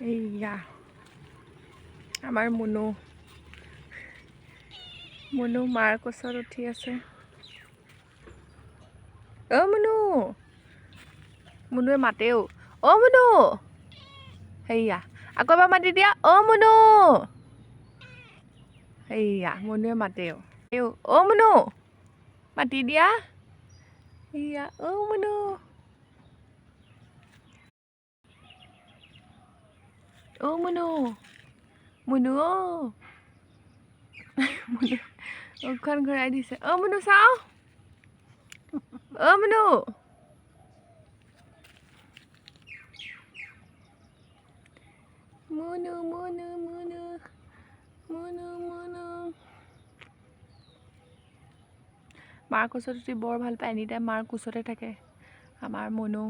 এইয়া আমাৰ মুনু মাৰ কোচত উঠি আছে। অ' মুনুৱে মাতেও, অ' মুনু সেইয়া আকৌ এবাৰ মাতি দিয়া, অ' মুনু সেইয়া মুনুৱে মাতেও অ' মুনু মাতি দিয়া, সেইয়া অ' মুনু মুনু মুনু মুনু মুখখন ঘূৰাই দিছে। অ' মুনু চাওঁ, অ' মুনু মুনু মুনু মুনু মুনু মুনু মাৰ কোচত উঠি বৰ ভাল পায়, এনি টাইম মাৰ কোচতে থাকে আমাৰ মুনু।